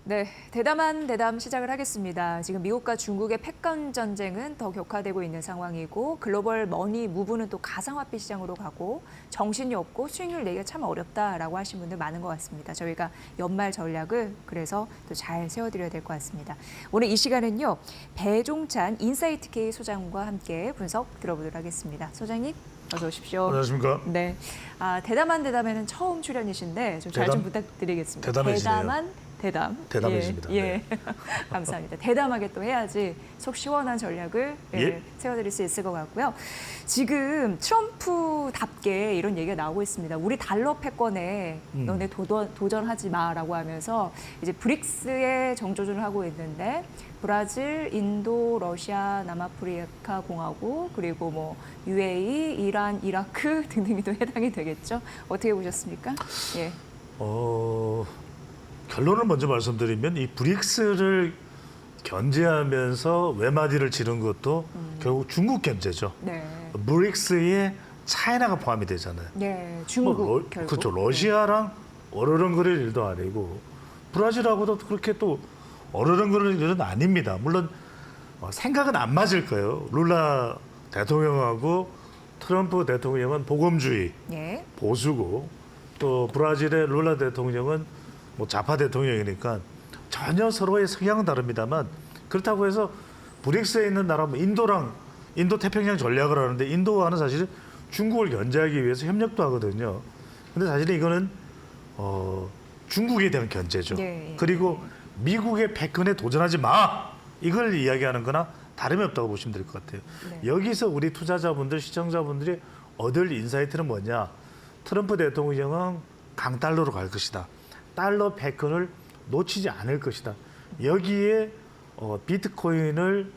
네, 대담한 대담 시작을 하겠습니다. 지금 미국과 중국의 패권 전쟁은 더 격화되고 있는 상황이고 글로벌 머니 무브는 또 가상화폐 시장으로 가고 정신이 없고 수익률 내기가 참 어렵다라고 하신 분들 많은 것 같습니다. 저희가 연말 전략을 그래서 또 잘 세워드려야 될 것 같습니다. 오늘 이 시간은요, 배종찬 인사이트K 소장과 함께 분석 들어보도록 하겠습니다. 소장님, 어서 오십시오. 안녕하십니까. 네, 대담한 대담에는 처음 출연이신데 좀 잘 좀 부탁드리겠습니다. 대담해지네요. 대담한 대담. 대담해집니다. 예. 네. 감사합니다. 대담하게 또 해야지 속 시원한 전략을 세워드릴 수 있을 것 같고요. 지금 트럼프답게 이런 얘기가 나오고 있습니다. 우리 달러 패권에 너네 도전하지 마라고 하면서 이제 브릭스에 정조준을 하고 있는데 브라질, 인도, 러시아, 남아프리카 공화국 그리고 뭐 UAE, 이란, 이라크 등등이 또 해당이 되겠죠. 어떻게 보셨습니까? 예. 결론을 먼저 말씀드리면 이 브릭스를 견제하면서 외마디를 지른 것도 결국 중국 견제죠. 네. 브릭스에 차이나가 포함이 되잖아요. 네, 중국 결국. 그렇죠. 러시아랑 어르렁거릴 일도 아니고 브라질하고도 그렇게 또 어르렁거릴 일은 아닙니다. 물론 생각은 안 맞을 거예요. 룰라 대통령하고 트럼프 대통령은 복음주의, 예. 보수고 또 브라질의 룰라 대통령은 뭐 좌파 대통령이니까 전혀 서로의 성향은 다릅니다만 그렇다고 해서 브릭스에 있는 나라 뭐 인도 태평양 전략을 하는데 인도와는 사실 중국을 견제하기 위해서 협력도 하거든요. 근데 사실은 이거는 중국에 대한 견제죠. 네. 그리고 미국의 패권에 도전하지 마 이걸 이야기하는 거나 다름이 없다고 보시면 될 것 같아요. 네. 여기서 우리 투자자분들, 시청자분들이 얻을 인사이트는 뭐냐? 트럼프 대통령은 강달러로 갈 것이다. 달러 패권을 놓치지 않을 것이다. 여기에 비트코인을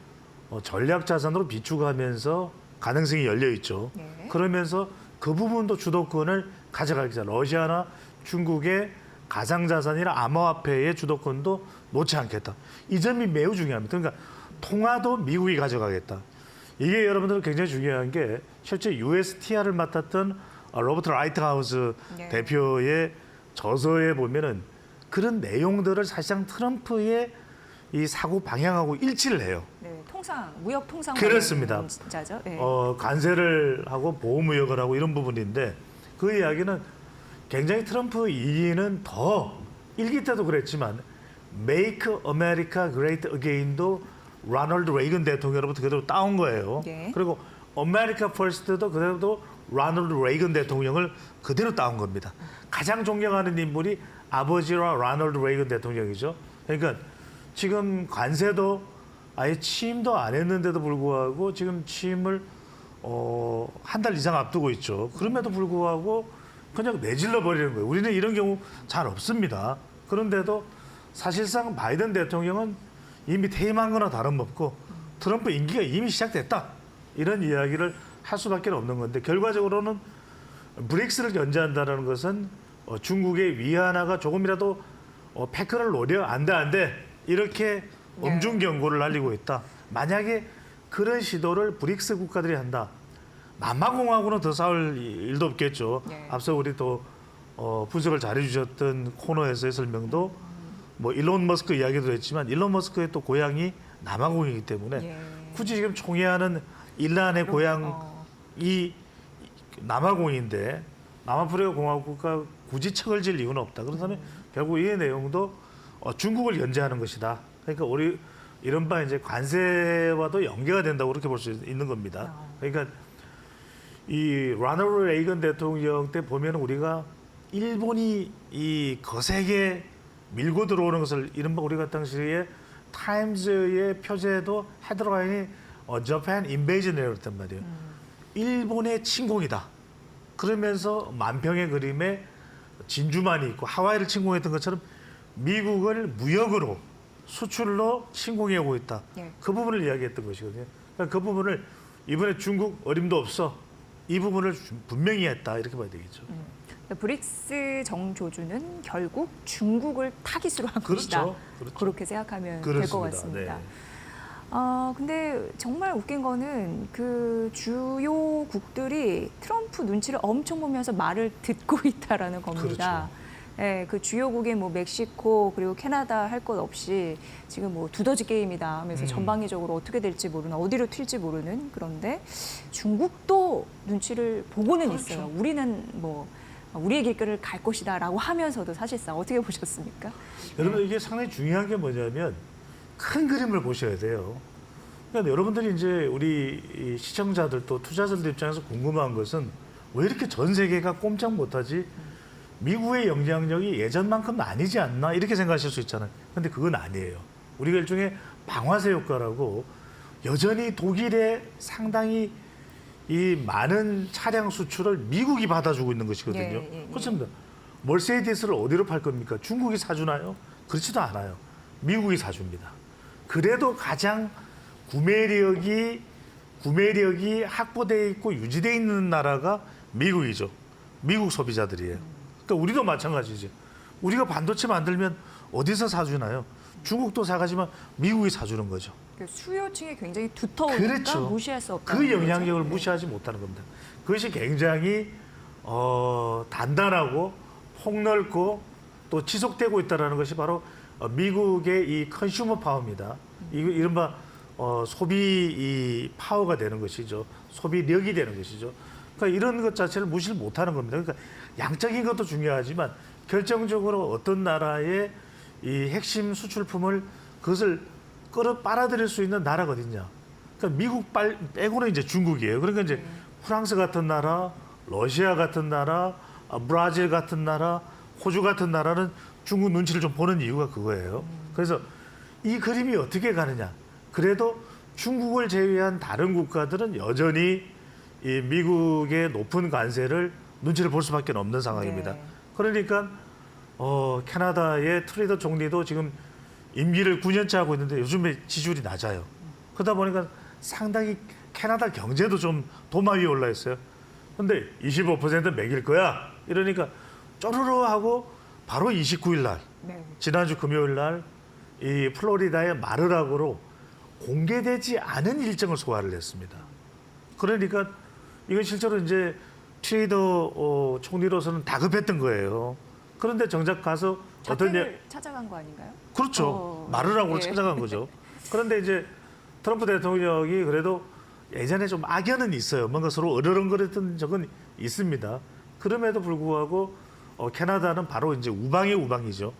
전략 자산으로 비축하면서 가능성이 열려 있죠. 네. 그러면서 그 부분도 주도권을 가져가겠다. 러시아나 중국의 가상자산이나 암호화폐의 주도권도 놓지 않겠다. 이 점이 매우 중요합니다. 그러니까 통화도 미국이 가져가겠다. 이게 여러분들 굉장히 중요한 게 실제 USTR을 맡았던 로버트 라이트하우스 네. 대표의 저서에 보면은 그런 내용들을 사실상 트럼프의 이 사고 방향하고 일치를 해요. 네, 무역 통상 그렇습니다. 자죠. 네. 관세를 하고 보호무역을 하고 이런 부분인데 그 이야기는 굉장히 트럼프 이기는 더 일기 때도 그랬지만 Make America Great Again도 로널드 레이건 대통령으로부터 그대로 따온 거예요. 네. 그리고 America First도 그대로 로널드 레이건 대통령을 그대로 따온 겁니다. 가장 존경하는 인물이 아버지와 로널드 레이건 대통령이죠. 그러니까 지금 관세도 아예 취임도 안 했는데도 불구하고 지금 취임을 한 달 이상 앞두고 있죠. 그럼에도 불구하고 그냥 내질러 버리는 거예요. 우리는 이런 경우 잘 없습니다. 그런데도 사실상 바이든 대통령은 이미 퇴임한 거나 다름없고 트럼프 임기가 이미 시작됐다. 이런 이야기를 할 수밖에 없는 건데 결과적으로는 브릭스를 견제한다는 것은 중국의 위안화가 조금이라도 패권을 노려 안 돼 이렇게 엄중 경고를 날리고 있다. 만약에 그런 시도를 브릭스 국가들이 한다. 남아공하고는 더 싸울 일도 없겠죠. 네. 앞서 우리 또 분석을 잘해주셨던 코너에서의 설명도 뭐 일론 머스크 이야기도 했지만 일론 머스크의 또 고향이 남아공이기 때문에 굳이 지금 총회하는 일란의 고향이 남아공인데 남아프리카 공화국과 굳이 척을 질 이유는 없다. 그렇다면 결국 이 내용도 중국을 견제하는 것이다. 그러니까 우리 이른바 이제 관세와도 연계가 된다고 그렇게 볼 수 있는 겁니다. 그러니까 이 로널드 레이건 대통령 때 보면 우리가 일본이 이 거세게 밀고 들어오는 것을 이른바 우리가 당시에 타임즈의 표제도 헤드라인이 Japan Invasion이라고 했단 말이에요. 일본의 침공이다. 그러면서 만평의 그림에 진주만이 있고 하와이를 침공했던 것처럼 미국을 무역으로 수출로 침공해 오고 있다. 네. 그 부분을 이야기했던 것이거든요. 그러니까 그 부분을 이번에 중국 어림도 없어. 이 부분을 분명히 했다. 이렇게 봐야 되겠죠. 브릭스 정조주는 결국 중국을 타깃으로 한 것이다. 그렇죠. 그렇게 생각하면 될 것 그렇습니다. 같습니다. 네. 근데 정말 웃긴 거는 그 주요국들이 트럼프 눈치를 엄청 보면서 말을 듣고 있다라는 겁니다. 그렇죠. 예, 그 주요국인 뭐 멕시코 그리고 캐나다 할 것 없이 지금 뭐 두더지 게임이다 하면서 전방위적으로 어떻게 될지 모르는 어디로 튈지 모르는 그런데 중국도 눈치를 보고는 그렇죠. 있어요. 우리는 뭐 우리의 길길을 갈 것이다라고 하면서도 사실상 어떻게 보셨습니까? 여러분 이게 상당히 중요한 게 뭐냐면 큰 그림을 보셔야 돼요. 그러니까 여러분들이 이제 우리 이 시청자들도 투자자들 입장에서 궁금한 것은 왜 이렇게 전 세계가 꼼짝 못하지? 미국의 영향력이 예전만큼은 아니지 않나 이렇게 생각하실 수 있잖아요. 근데 그건 아니에요. 우리가 일종의 방아쇠 효과라고 여전히 독일에 상당히 이 많은 차량 수출을 미국이 받아주고 있는 것이거든요. 예. 그렇습니다. 머세디스를 어디로 팔 겁니까? 중국이 사주나요? 그렇지도 않아요. 미국이 사줍니다. 그래도 가장 구매력이 확보되어 있고 유지되어 있는 나라가 미국이죠. 미국 소비자들이에요. 그러니까 우리도 마찬가지죠. 우리가 반도체 만들면 어디서 사주나요? 중국도 사가지만 미국이 사주는 거죠. 그 수요층이 굉장히 두터우니까 그렇죠. 무시할 수 없다. 그 영향력을 무시하지 못하는 겁니다. 그것이 굉장히 단단하고 폭넓고 또 지속되고 있다는 것이 바로 미국의 이 컨슈머 파워입니다. 이른바 소비 이 파워가 되는 것이죠. 소비력이 되는 것이죠. 그러니까 이런 것 자체를 무시를 못하는 겁니다. 그러니까 양적인 것도 중요하지만 결정적으로 어떤 나라의 이 핵심 수출품을 그것을 빨아들일 수 있는 나라가 어딨냐. 그러니까 미국 빼고는 이제 중국이에요. 그러니까 이제 프랑스 같은 나라, 러시아 같은 나라, 브라질 같은 나라, 호주 같은 나라는 중국 눈치를 좀 보는 이유가 그거예요. 그래서 이 그림이 어떻게 가느냐. 그래도 중국을 제외한 다른 국가들은 여전히 이 미국의 높은 관세를 눈치를 볼 수밖에 없는 상황입니다. 네. 그러니까 캐나다의 트레이더 총리도 지금 임기를 9년째 하고 있는데 요즘에 지지율이 낮아요. 그러다 보니까 상당히 캐나다 경제도 좀 도마 위에 올라 있어요. 근데 25% 매길 거야. 이러니까 쪼르르 하고 바로 29일 날, 네. 지난주 금요일 날 이 플로리다의 마르라고로 공개되지 않은 일정을 소화를 했습니다. 그러니까 이건 실제로 이제 트레이더 총리로서는 다급했던 거예요. 그런데 정작 가서 자택을 찾아간 거 아닌가요? 그렇죠. 마르라고로 예. 찾아간 거죠. 그런데 이제 트럼프 대통령이 그래도 예전에 좀 악연은 있어요. 뭔가 서로 으르렁거렸던 적은 있습니다. 그럼에도 불구하고 캐나다는 바로 이제 우방의 우방이죠.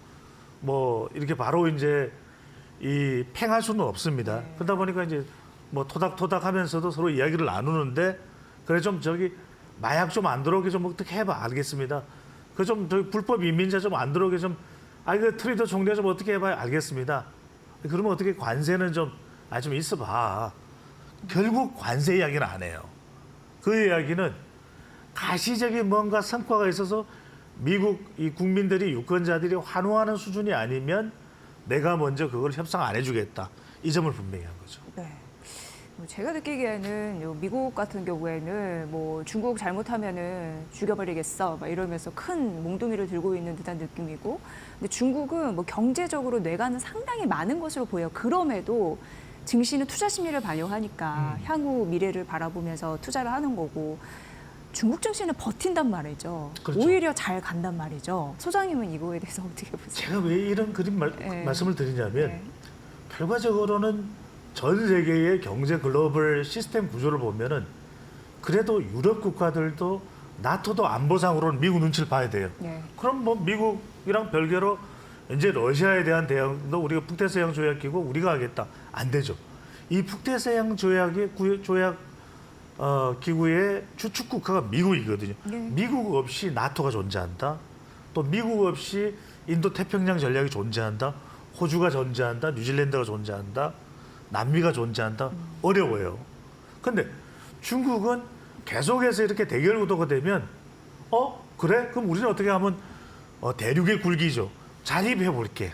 뭐 이렇게 바로 이제 이 팽할 수는 없습니다. 네. 그러다 보니까 이제 뭐 토닥토닥 하면서도 서로 이야기를 나누는데 그래 좀 저기 마약 좀 안 들어오게 좀 어떻게 해봐. 알겠습니다. 그 좀 저기 불법 이민자 좀 안 들어오게 좀 그 트레이더 총리 좀 어떻게 해봐요. 알겠습니다. 그러면 어떻게 관세는 좀 있어봐. 결국 관세 이야기는 안 해요. 그 이야기는 가시적인 뭔가 성과가 있어서 미국 이 국민들이 유권자들이 환호하는 수준이 아니면 내가 먼저 그걸 협상 안 해주겠다. 이 점을 분명히 한 거죠. 네. 뭐 제가 느끼기에는 요 미국 같은 경우에는 뭐 중국 잘못하면은 죽여버리겠어 막 이러면서 큰 몽둥이를 들고 있는 듯한 느낌이고, 근데 중국은 뭐 경제적으로 뇌가는 상당히 많은 것으로 보여요. 그럼에도 증시는 투자 심리를 반영하니까 향후 미래를 바라보면서 투자를 하는 거고, 중국 증시는 버틴단 말이죠. 그렇죠. 오히려 잘 간단 말이죠. 소장님은 이거에 대해서 어떻게 보세요? 제가 왜 이런 네. 말씀을 드리냐면 네. 결과적으로는 전 세계의 경제 글로벌 시스템 구조를 보면은 그래도 유럽 국가들도 나토도 안보상으로는 미국 눈치를 봐야 돼요. 네. 그럼 뭐 미국이랑 별개로 이제 러시아에 대한 대응도 우리가 북대서양 조약 끼고 우리가 하겠다. 안 되죠. 이 북대서양 조약의 조약 기구의 주축 국가가 미국이거든요. 네. 미국 없이 나토가 존재한다. 또 미국 없이 인도 태평양 전략이 존재한다. 호주가 존재한다. 뉴질랜드가 존재한다. 남미가 존재한다. 어려워요. 근데 중국은 계속해서 이렇게 대결 구도가 되면 그래? 그럼 우리는 어떻게 하면 대륙의 굴기죠. 자립해 볼게.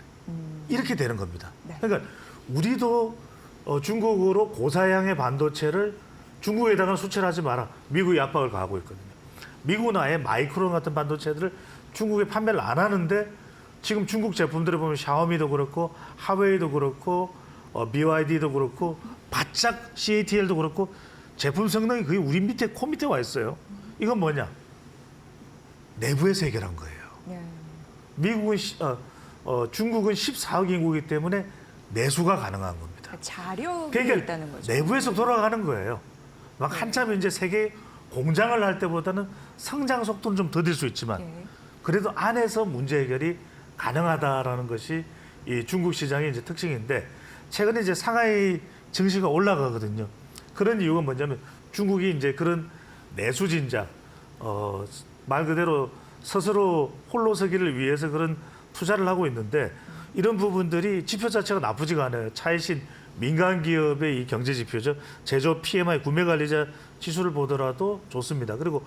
이렇게 되는 겁니다. 네. 그러니까 우리도 중국으로 고사양의 반도체를 중국에다가 수출하지 마라. 미국이 압박을 가하고 있거든요. 미국은 아예 마이크론 같은 반도체들을 중국에 판매를 안 하는데 지금 중국 제품들을 보면 샤오미도 그렇고 하웨이도 그렇고 BYD도 그렇고 바짝 CATL도 그렇고 제품 성능이 거의 우리 밑에 코 밑에 와 있어요. 이건 뭐냐? 내부에서 해결한 거예요. 네. 중국은 14억 인구이기 때문에 내수가 가능한 겁니다. 그러니까 자력이 그러니까 있다는 거죠. 내부에서 돌아가는 거예요. 막 한참 이제 세계 공장을 할 때보다는 성장 속도는 좀 더딜 수 있지만 그래도 안에서 문제 해결이 가능하다라는 것이 이 중국 시장의 이제 특징인데 최근에 이제 상하이 증시가 올라가거든요. 그런 이유가 뭐냐면 중국이 이제 그런 내수 진작 말 그대로 스스로 홀로 서기를 위해서 그런 투자를 하고 있는데 이런 부분들이 지표 자체가 나쁘지가 않아요. 차이신 민간 기업의 이 경제 지표죠. 제조 PMI 구매 관리자 지수를 보더라도 좋습니다. 그리고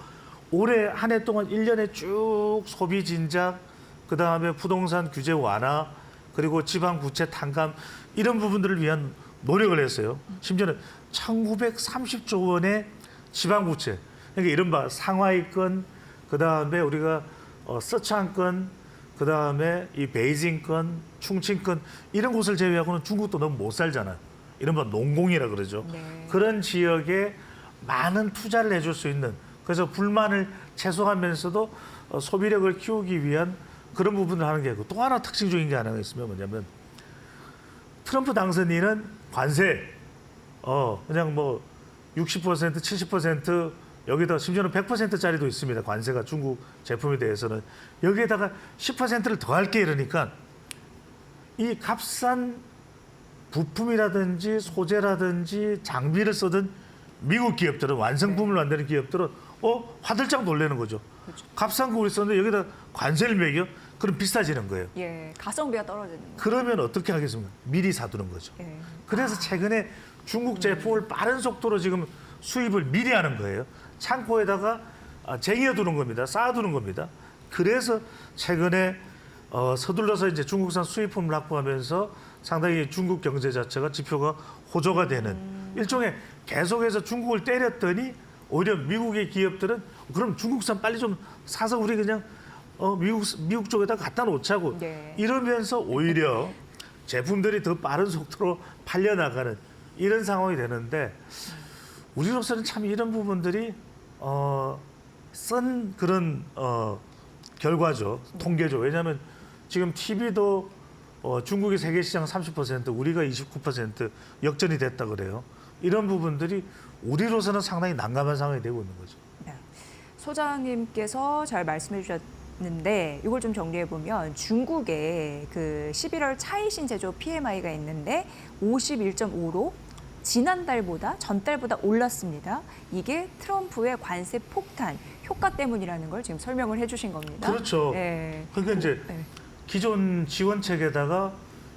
올해 한 해 동안 1년에 쭉 소비 진작, 그다음에 부동산 규제 완화, 그리고 지방 부채 탕감 이런 부분들을 위한 노력을 했어요. 심지어는 1930조 원의 지방 부채. 그러니까 이른바 상하이권, 그다음에 우리가 서창권, 그다음에 이 베이징권, 충칭권 이런 곳을 제외하고는 중국도 너무 못 살잖아요. 이른바 농공이라 그러죠. 네. 그런 지역에 많은 투자를 해줄 수 있는 그래서 불만을 최소화하면서도 소비력을 키우기 위한 그런 부분을 하는 게 있고 또 하나 특징적인 게 하나가 있으면 뭐냐면 트럼프 당선인은 관세 그냥 뭐 60%, 70% 여기다 심지어는 100%짜리도 있습니다. 관세가 중국 제품에 대해서는 여기에다가 10%를 더 할게 이러니까 이 값싼 부품이라든지 소재라든지 장비를 쓰던 미국 기업들은 완성품을 만드는 기업들은 화들짝 놀라는 거죠. 그렇죠. 값싼 거 우리 썼는데 여기다 관세를 매겨? 그럼 비싸지는 거예요. 예, 가성비가 떨어지는 거죠. 그러면 어떻게 하겠습니까? 미리 사두는 거죠. 예. 그래서 최근에 중국 제품을 빠른 속도로 지금 수입을 미리 하는 거예요. 창고에다가 쟁여두는 겁니다. 쌓아두는 겁니다. 그래서 최근에 서둘러서 이제 중국산 수입품을 확보하면서 상당히 중국 경제 자체가 지표가 호조가 되는 일종의 계속해서 중국을 때렸더니 오히려 미국의 기업들은 그럼 중국산 빨리 좀 사서 우리 그냥 미국 쪽에다 갖다 놓자고 네. 이러면서 오히려 제품들이 더 빠른 속도로 팔려나가는 이런 상황이 되는데 우리로서는 참 이런 부분들이 쓴 그런 결과죠. 통계죠. 왜냐하면 지금 TV도 중국이 세계 시장 30%, 우리가 29% 역전이 됐다 그래요. 이런 부분들이 우리로서는 상당히 난감한 상황이 되고 있는 거죠. 네. 소장님께서 잘 말씀해 주셨는데 이걸 좀 정리해 보면 중국의 그 11월 차이신 제조 PMI가 있는데 51.5로 지난달보다 전달보다 올랐습니다. 이게 트럼프의 관세 폭탄 효과 때문이라는 걸 지금 설명을 해주신 겁니다. 그렇죠. 네. 그러니까 이제 네. 기존 지원책에다가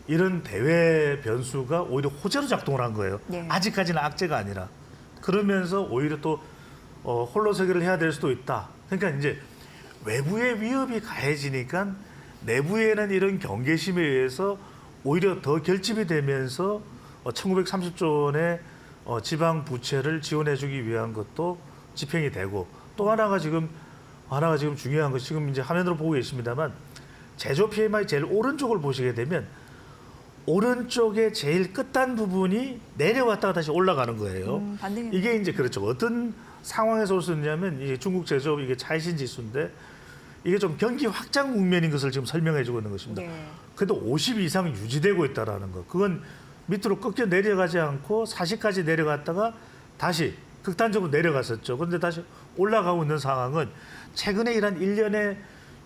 이런 대외 변수가 오히려 호재로 작동을 한 거예요. 네. 아직까지는 악재가 아니라. 그러면서 오히려 또 홀로 서기를 해야 될 수도 있다. 그러니까 이제 외부의 위협이 가해지니까 내부에는 이런 경계심에 의해서 오히려 더 결집이 되면서 1930조 원의 지방 부채를 지원해주기 위한 것도 집행이 되고 또 하나가 지금 중요한 것이 지금 이제 화면으로 보고 계십니다만 제조 PMI 제일 오른쪽을 보시게 되면 오른쪽에 제일 끝단 부분이 내려왔다가 다시 올라가는 거예요. 반등이 이게 이제 그렇죠. 어떤 상황에서 올 수 있냐면 이게 중국 제조업 이게 차이신 지수인데 이게 좀 경기 확장 국면인 것을 지금 설명해주고 있는 것입니다. 네. 그래도 50 이상 유지되고 있다라는 거. 그건 밑으로 꺾여 내려가지 않고 40까지 내려갔다가 다시 극단적으로 내려갔었죠. 그런데 다시 올라가고 있는 상황은 최근에 이런 일련의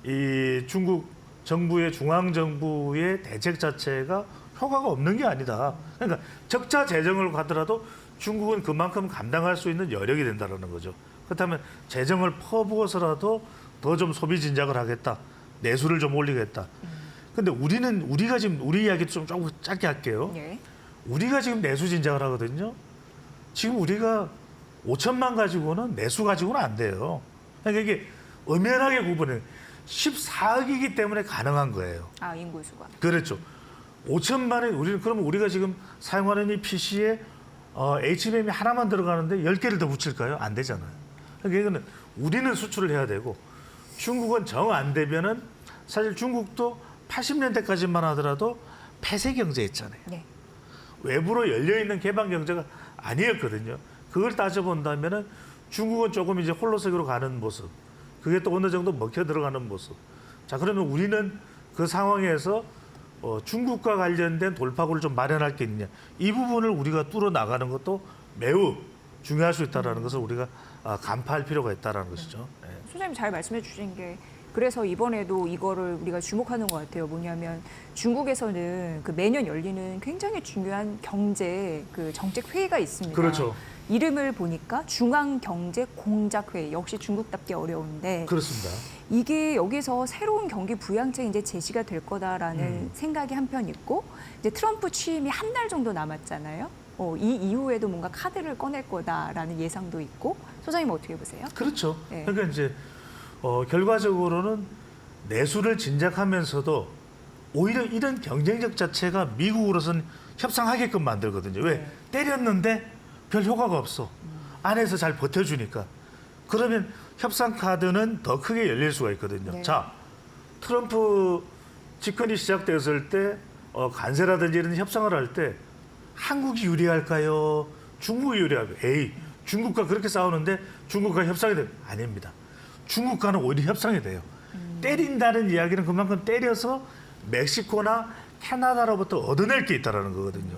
이 중국 정부의 중앙정부의 대책 자체가 효과가 없는 게 아니다. 그러니까 적자 재정을 가더라도 중국은 그만큼 감당할 수 있는 여력이 된다는 거죠. 그렇다면 재정을 퍼부어서라도 더 좀 소비 진작을 하겠다. 내수를 좀 올리겠다. 근데 우리가 지금 우리 이야기 좀 조금 짧게 할게요. 네. 우리가 지금 내수 진작을 하거든요. 지금 우리가 5천만 가지고는 내수 가지고는 안 돼요. 그러니까 이게 엄연하게 구분해 14억이기 때문에 가능한 거예요. 아, 인구수가. 그렇죠. 5천만에 그러면 우리가 지금 사용하는 이 PC에 HBM이 하나만 들어가는데 10개를 더 붙일까요? 안 되잖아요. 그러니까 이거는 우리는 수출을 해야 되고 중국은 정 안 되면은 사실 중국도 80년대까지만 하더라도 폐쇄 경제였잖아요. 네. 외부로 열려 있는 개방 경제가 아니었거든요. 그걸 따져본다면은 중국은 조금 이제 홀로서기로 가는 모습. 그게 또 어느 정도 먹혀 들어가는 모습. 자, 그러면 우리는 그 상황에서 중국과 관련된 돌파구를 좀 마련할 게 있느냐. 이 부분을 우리가 뚫어 나가는 것도 매우 중요할 수 있다는 것을 우리가 간파할 필요가 있다는 것이죠. 네. 소장님 잘 말씀해 주신 게 그래서 이번에도 이거를 우리가 주목하는 것 같아요. 뭐냐면 중국에서는 그 매년 열리는 굉장히 중요한 경제 그 정책 회의가 있습니다. 그렇죠. 이름을 보니까 중앙경제공작회의. 역시 중국답게 어려운데 그렇습니다. 이게 여기서 새로운 경기 부양책이 이제 제시가 될 거다라는 생각이 한편 있고 이제 트럼프 취임이 한 달 정도 남았잖아요. 이 이후에도 뭔가 카드를 꺼낼 거다라는 예상도 있고 소장님 어떻게 보세요? 그렇죠. 네. 그러니까 이제 결과적으로는 내수를 진작하면서도 오히려 이런 경쟁력 자체가 미국으로서는 협상하게끔 만들거든요. 왜? 네. 때렸는데 별 효과가 없어. 안에서 잘 버텨주니까. 그러면 협상 카드는 더 크게 열릴 수가 있거든요. 네. 자, 트럼프 집권이 시작되었을 때 관세라든지 이런 협상을 할 때 한국이 유리할까요? 중국이 유리할까요? 에이, 중국과 그렇게 싸우는데 중국과 협상이 돼요? 아닙니다. 중국과는 오히려 협상이 돼요. 때린다는 이야기는 그만큼 때려서 멕시코나 캐나다로부터 얻어낼 게 있다는 거거든요.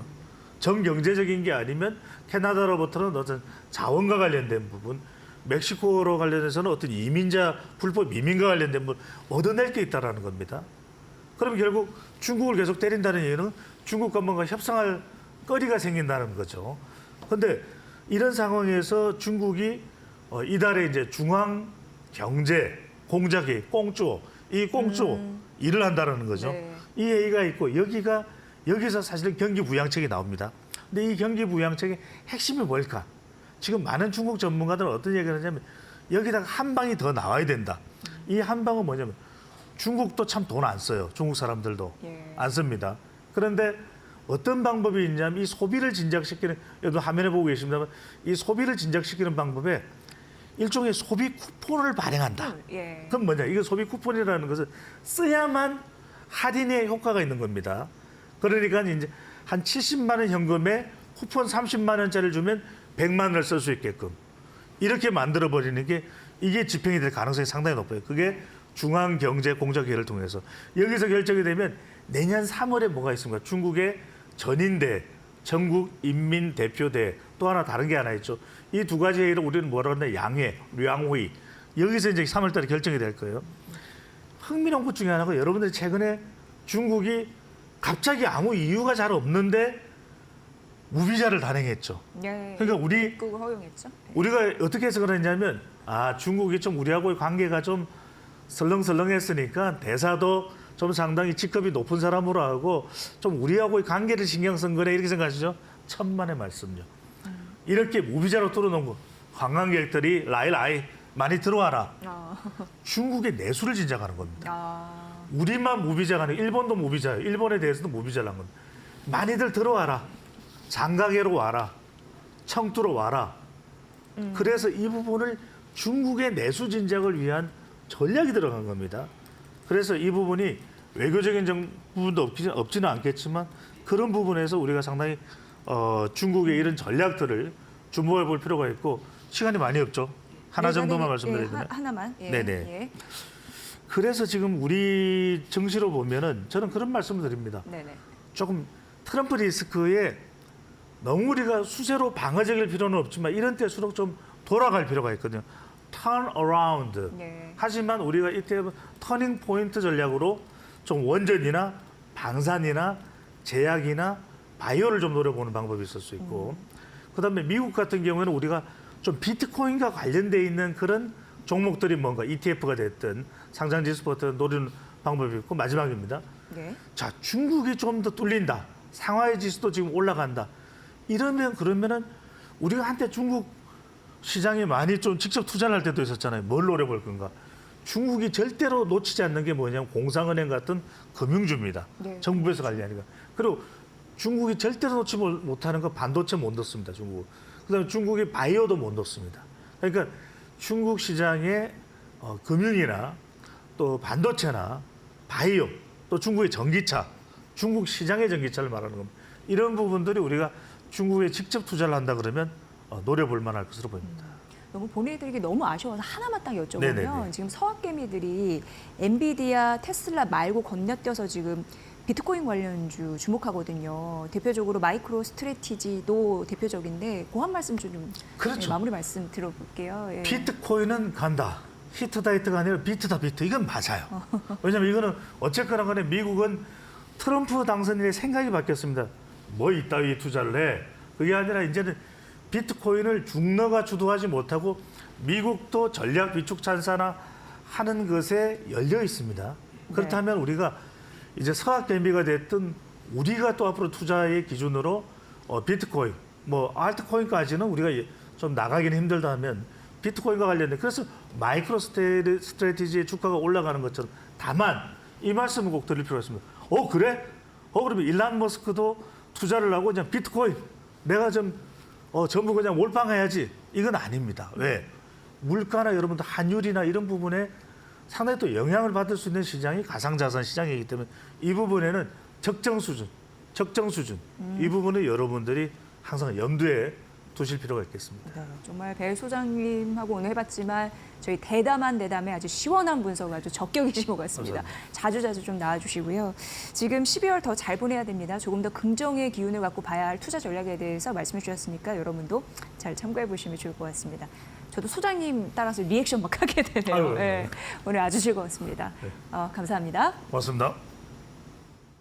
정경제적인 게 아니면 캐나다로부터는 어떤 자원과 관련된 부분, 멕시코로 관련해서는 어떤 불법 이민과 관련된 부분 얻어낼 게 있다는 겁니다. 그럼 결국 중국을 계속 때린다는 얘기는 중국과 뭔가 협상할 거리가 생긴다는 거죠. 그런데 이런 상황에서 중국이 이달에 이제 중앙경제공작회의, 꽁쪼, 이 꽁쪼 일을 한다는 거죠. 네. 이 회의가 있고 여기서 사실은 경기부양책이 나옵니다. 근데 이 경기부양책의 핵심이 뭘까? 지금 많은 중국 전문가들은 어떤 얘기를 하냐면 여기다가 한 방이 더 나와야 된다. 이 한 방은 뭐냐면 중국도 참 돈 안 써요. 중국 사람들도 예. 안 씁니다. 그런데 어떤 방법이 있냐면 이 소비를 진작시키는, 여러분 화면에 보고 계십니다만 이 소비를 진작시키는 방법에 일종의 소비 쿠폰을 발행한다. 예. 그럼 뭐냐? 이거 소비 쿠폰이라는 것은 써야만 할인의 효과가 있는 겁니다. 그러니까 이제 한 70만 원 현금에 쿠폰 30만 원짜리를 주면 100만 원을 쓸 수 있게끔 이렇게 만들어 버리는 게 이게 집행이 될 가능성이 상당히 높아요. 그게 중앙경제공작회의를 통해서 여기서 결정이 되면 내년 3월에 뭐가 있습니까? 중국의 전인대, 전국인민대표대, 또 하나 다른 게 하나 있죠. 이 두 가지 회의를 우리는 뭐라고 하냐? 양회, 류양회의. 여기서 이제 3월 달에 결정이 될 거예요. 흥미로운 것 중에 하나가 여러분들이 최근에 중국이 갑자기 아무 이유가 잘 없는데 무비자를 단행했죠. 예. 그러니까 입국을 허용했죠. 우리가 어떻게 해석을 했냐면 중국이 좀 우리하고의 관계가 좀 설렁설렁했으니까 대사도 좀 상당히 직급이 높은 사람으로 하고 좀 우리하고의 관계를 신경 쓴 거네 이렇게 생각하시죠? 천만의 말씀요. 이렇게 무비자로 뚫어놓은 거 관광객들이 라이 많이 들어와라. 중국의 내수를 진작하는 겁니다. 우리만 무비자가 아니고 일본도 무비자예요. 일본에 대해서도 무비자를 한 겁니다. 많이들 들어와라. 장가계로 와라. 청두로 와라. 그래서 이 부분을 중국의 내수 진작을 위한 전략이 들어간 겁니다. 그래서 이 부분이 외교적인 부분도 없지는 않겠지만 그런 부분에서 우리가 상당히 중국의 이런 전략들을 주목해 볼 필요가 있고 시간이 많이 없죠. 하나 정도만 말씀드리면. 하나만. 예. 네네. 예. 그래서 지금 우리 정시로 보면은 저는 그런 말씀을 드립니다. 네네. 조금 트럼프 리스크에 너무 우리가 수세로 방어적일 필요는 없지만 이런 때수록 좀 돌아갈 필요가 있거든요. turn around. 네. 하지만 우리가 이때 터닝 포인트 전략으로 좀 원전이나 방산이나 제약이나 바이오를 좀 노려보는 방법이 있을 수 있고 그다음에 미국 같은 경우에는 우리가 좀 비트코인과 관련돼 있는 그런 종목들이 뭔가 ETF가 됐든 상장지수부터 노리는 방법이 있고 마지막입니다. 네. 자, 중국이 좀 더 뚫린다. 상하이 지수도 지금 올라간다. 그러면은 우리가 한때 중국 시장에 많이 좀 직접 투자를 할 때도 있었잖아요. 뭘 노려볼 건가? 중국이 절대로 놓치지 않는 게 뭐냐면 공상은행 같은 금융주입니다. 네. 정부에서 관리하니까. 그리고 중국이 절대로 놓지 못하는 거 반도체 못 넣습니다. 중국. 그다음에 중국이 바이오도 못 넣습니다. 그러니까 중국 시장의 금융이나 또 반도체나 바이오 또 중국의 전기차, 중국 시장의 전기차를 말하는 겁니다. 이런 부분들이 우리가 중국에 직접 투자를 한다 그러면 노려볼 만할 것으로 보입니다. 너무 보내드리기 너무 아쉬워서 하나만 딱 여쭤보면 네네네. 지금 서학개미들이 엔비디아, 테슬라 말고 건너뛰어서 지금 비트코인 관련주 주목하거든요. 대표적으로 마이크로 스트래티지도 대표적인데 그 한 말씀 좀 그렇죠. 마무리 말씀 들어볼게요. 예. 비트코인은 간다. 히트다 히트가 아니라 비트다 비트. 이건 맞아요. 왜냐하면 이거는 어쨌거나 간에 미국은 트럼프 당선인의 생각이 바뀌었습니다. 뭐 이따위 투자를 해. 그게 아니라 이제는 비트코인을 중러가 주도하지 못하고 미국도 전략 위축 찬사나 하는 것에 열려 있습니다. 그렇다면 우리가 이제 서학개미가 됐든 우리가 또 앞으로 투자의 기준으로 비트코인, 뭐 알트코인까지는 우리가 좀 나가기는 힘들다 하면 비트코인과 관련된 그래서 마이크로 스트래티지의 주가가 올라가는 것처럼 다만 이 말씀을 꼭 드릴 필요가 있습니다. 그래? 그러면 일론 머스크도 투자를 하고 그냥 비트코인 내가 좀 전부 그냥 몰빵해야지 이건 아닙니다. 왜? 물가나 여러분들 환율이나 이런 부분에 상당히 또 영향을 받을 수 있는 시장이 가상자산 시장이기 때문에 이 부분에는 적정 수준 이 부분을 여러분들이 항상 염두에 두실 필요가 있겠습니다. 네, 정말 배 소장님하고 오늘 해봤지만 저희 대담에 아주 시원한 분석 아주 적격이신 것 같습니다. 감사합니다. 자주자주 좀 나와주시고요. 지금 12월 더 잘 보내야 됩니다. 조금 더 긍정의 기운을 갖고 봐야 할 투자 전략에 대해서 말씀해 주셨으니까 여러분도 잘 참고해 보시면 좋을 것 같습니다. 저도 소장님 따라서 리액션 막 하게 되네요. 아유, 네, 오늘 아주 즐거웠습니다. 네. 감사합니다. 고맙습니다.